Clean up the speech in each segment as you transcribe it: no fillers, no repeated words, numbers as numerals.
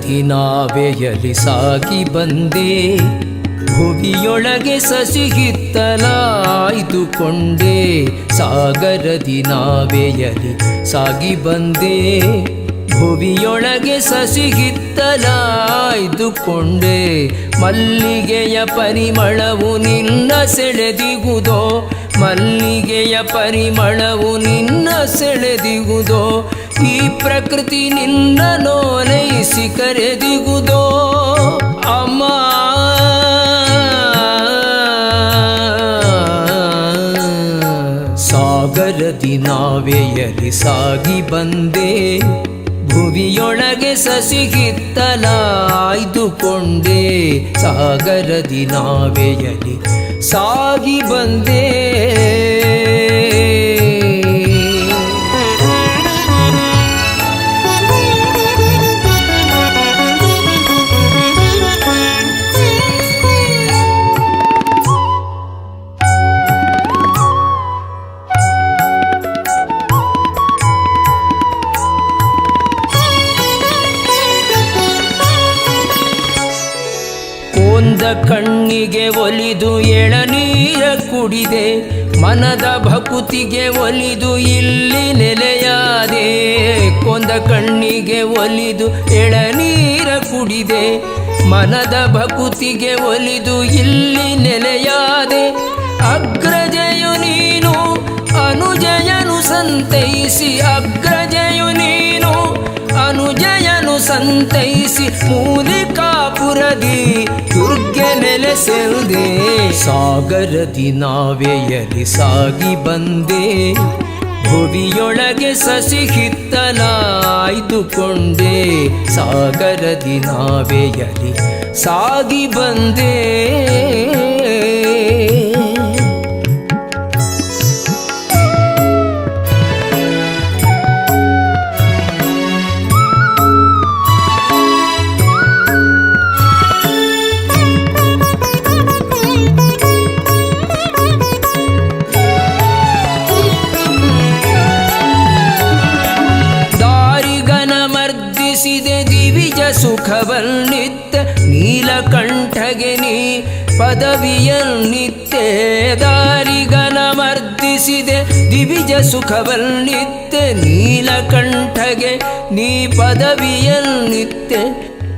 ಸಾಗರದಿ ನಾವೆಯಲಿ ಸಾಗಿ ಬಂದೆ, ಭುವಿಯೊಳಗೆ ಸಸಿಹಿತ್ತಲಾಯ್ದುಕೊಂಡೆ. ಸಾಗರದಿ ನಾವೆಯಲಿ ಸಾಗಿ ಬಂದೆ, ಭುವಿಯೊಳಗೆ ಸಸಿಹಿತ್ತಲಾಯ್ದುಕೊಂಡೆ. ಮಲ್ಲಿಗೆಯ ಪರಿಮಳವು ನಿನ್ನ ಸೆಳೆದಿಗುವುದೋ, ಮಲ್ಲಿಗೆಯ ಪರಿಮಳವು ನಿನ್ನ ಸೆಳೆದಿಗುವುದೋ. ಈ ಪ್ರಕೃತಿ ನಿನ್ನ ನೋಲೈಸಿ ಕರೆದಿಗುವುದೋ ಅಮ್ಮ. ಸಾಗರದಿ ನಾವೆಯಲಿ ಸಾಗಿ ಬಂದೆ, ಭುವಿಯೊಳಗೆ ಸಸಿಹಿತ್ತಲಾಯ್ದುಕೊಂಡೆ. ಸಾಗರದಿ ನಾವೆಯಲಿ ಸಾಗಿ ಬಂದೆ. ಕೊಂದ ಕಣ್ಣಿಗೆ ಒಲಿದು ಎಳನೀರ ಕುಡಿದೆ, ಮನದ ಭಕುತಿಗೆ ಒಲಿದು ಇಲ್ಲಿ ನೆಲೆಯಾದೆ. ಕೊಂದ ಕಣ್ಣಿಗೆ ಒಲಿದು ಎಳನೀರ ಕುಡಿದೆ, ಮನದ ಭಕುತಿಗೆ ಒಲಿದು ಇಲ್ಲಿ ನೆಲೆಯಾದೆ. ಅಗ್ರಜಯು ನೀನು ಅನುಜಯನು ಸಂತೈಸಿ, ಅಗ್ರಜಯು ನೀನು ಅನುಜಯನು ಸಂತೈಸಿ, ಮೂಲಿಕಾಪುರದಿ ದುರ್ಗೆ ನೆಲೆಸೆಲ್ದೆ. ಸಾಗರದಿ ನಾವೆಯಲಿ ಸಾಗಿ ಬಂದೆ, ಭುವಿಯೊಳಗೆ ಸಸಿಹಿತ್ತಲಾಯ್ದುಕೊಂಡೆ. ಸಾಗರದಿ ನಾವೆಯಲಿ ಸಾಗಿ ಬಂದೆ. ದಿವಿಜ ಸುಖವನ್ನಿತ್ತ ನೀಲಕಂಠಗೆ ನೀ ಪದವಿಯನ್ನಿತ್ತೆ. ದಾರಿಗನ ಮರ್ದಿಸಿದೆ ದಿವಿಜ ಸುಖವನ್ನಿತ್ತ ನೀಲಕಂಠಗೆ ನೀ ಪದವಿಯನ್ನಿತ್ತೆ.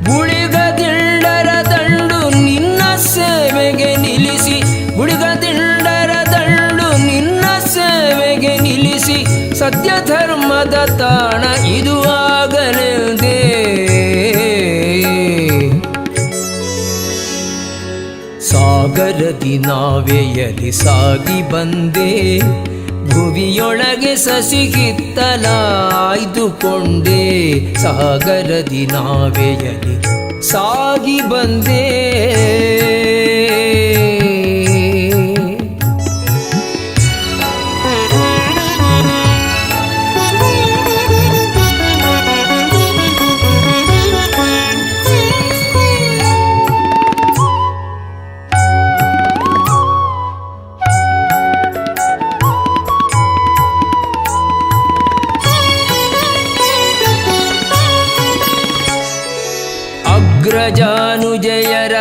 ಗುಳಿಗದಿಂಡರ ದಂಡು ನಿನ್ನ ಸೇವೆಗೆ ನಿಲ್ಲಿಸಿ, ಗುಳಿಗದಿಂಡರ ದಂಡು ನಿನ್ನ ಸೇವೆಗೆ ನಿಲ್ಲಿಸಿ. ಸತ್ಯ ಧರ್ಮದ ತಾಣ ಇದು ಆಗಲೆಂದೇ. ಸಾಗರದಿ ನಾವೆಯಲಿ ಸಾಗಿ ಬಂದೆ, ಭುವಿಯೊಳಗೆ ಸಸಿಹಿತ್ತಲಾಯ್ದುಕೊಂಡೆ. ಸಾಗರದಿ ನಾವೆಯಲಿ ಸಾಗಿ ಬಂದೆ. ಅಗ್ರಜಾನುಜಯರ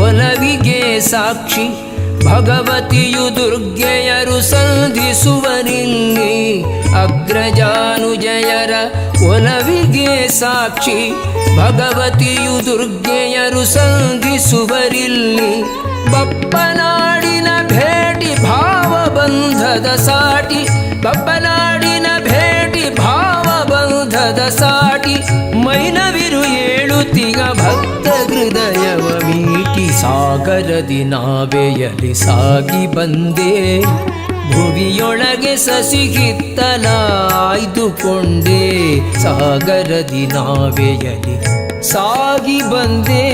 ಒಲವಿಗೆ ಸಾಕ್ಷಿ, ಭಗವತಿಯು ದುರ್ಗೆಯರು ಸಂಧಿಸುವರಿಲ್ಲಿ. ಅಗ್ರಜಾನುಜಯರ ಒಲವಿಗೆ ಸಾಕ್ಷಿ, ಭಗವತಿಯು ದುರ್ಗೆಯರು ಸಂಧಿಸುವರಿಲ್ಲಿ. ಬಪ್ಪನಾಡಿನ ಭೇಟಿ ಭಾವಬಂಧದ ಸಾಟಿ, ಬಪ್ಪನಾಡಿನ ಭೇಟಿ ಭಾವಬಂಧದ ಸಾಟಿ. ಮೈನವಿರು ಏಳುತ್ತಿಗ ಭಕ್ತ ಹೃದಯವ ಮೀಟಿ. ಸಾಗರದಿ ನಾವೆಯಲಿ ಸಾಗಿ ಬಂದೆ, ಭುವಿಯೊಳಗೆ ಸಸಿಹಿತ್ತಲಾಯ್ದುಕೊಂಡೆ. ಸಾಗರದಿ ನಾವೆಯಲಿ ಸಾಗಿ ಬಂದೆ.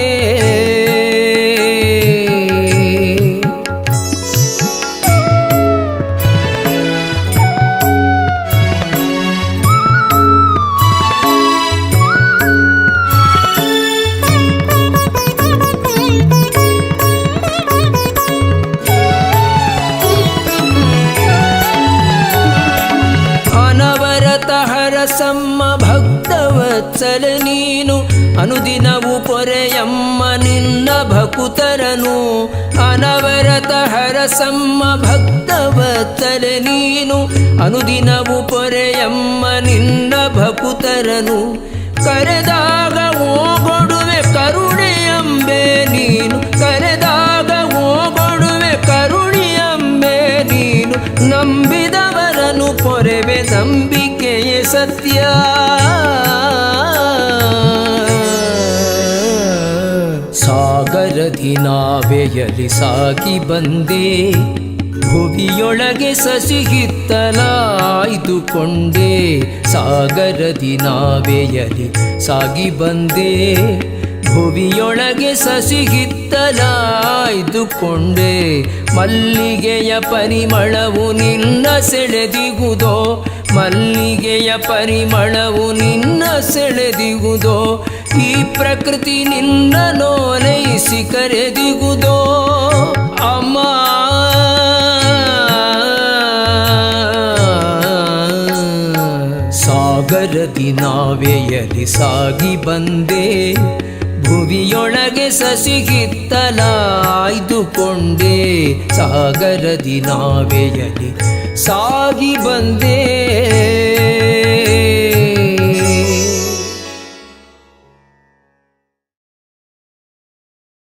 ಅನವರತ ಹರಸಮ್ಮ ಭಕ್ತವತ್ಸಲ ನೀನು, ಅನುದಿನವು ಪೊರೆಯಮ್ಮ ನಿನ್ನ ಭಕುತರನು ಅನವರತ ಹರಸಮ್ಮ ಭಕ್ತವತ್ತಲೆ ನೀನು ಅನುದಿನವು ಪೊರೆಯಮ್ಮ ನಿನ್ನ ಭಕುತರನು ಕರೆದಾಗ ಓಗೊಡುವೆ ಕರುಣೆಯಂಬೆ ನೀನು ಕರೆದಾಗ ಓಗೊಡುವೆ ಕರುಣೆಯಂಬೆ ನೀನು ನಂಬಿದವರನು ಪೊರೆವೆ ನಂಬಿಕೆಯೇ ಸತ್ಯ ಸಾಗರದಿ ನಾವೆಯಲಿ ಸಾಗಿ ಬಂದೆ ಭುವಿಯೊಳಗೆ ಸಸಿಹಿತ್ತಲಾಯ್ದುಕೊಂಡೆ ಸಾಗರದಿ ನಾವೆಯಲಿ ಸಾಗಿ ಬಂದೆ ಭುವಿಯೊಳಗೆ ಸಸಿಹಿತ್ತಲಾಯ್ದುಕೊಂಡೆ ಮಲ್ಲಿಗೆಯ ಪರಿಮಳವು ನಿನ್ನ ಸೆಳೆದಿಗುವುದೋ ಮಲ್ಲಿಗೆಯ ಪರಿಮಳವು ನಿನ್ನ ಸೆಳೆದಿಗುವುದೋ ಈ ಪ್ರಕೃತಿ ನಿನ್ನ ನೋಲೈಸಿ ಕರೆದಿಗುವುದೋ ಅಮ್ಮ ಸಾಗರದಿ ನಾವೆಯಲಿ ಸಾಗಿ ಬಂದೆ ಭುವಿಯೊಳಗೆ ಸಸಿಹಿತ್ತಲಾಯ್ದುಕೊಂಡೆ ಸಾಗರದಿ ನಾವೆಯಲಿ ಸಾಗಿ ಬಂದೆ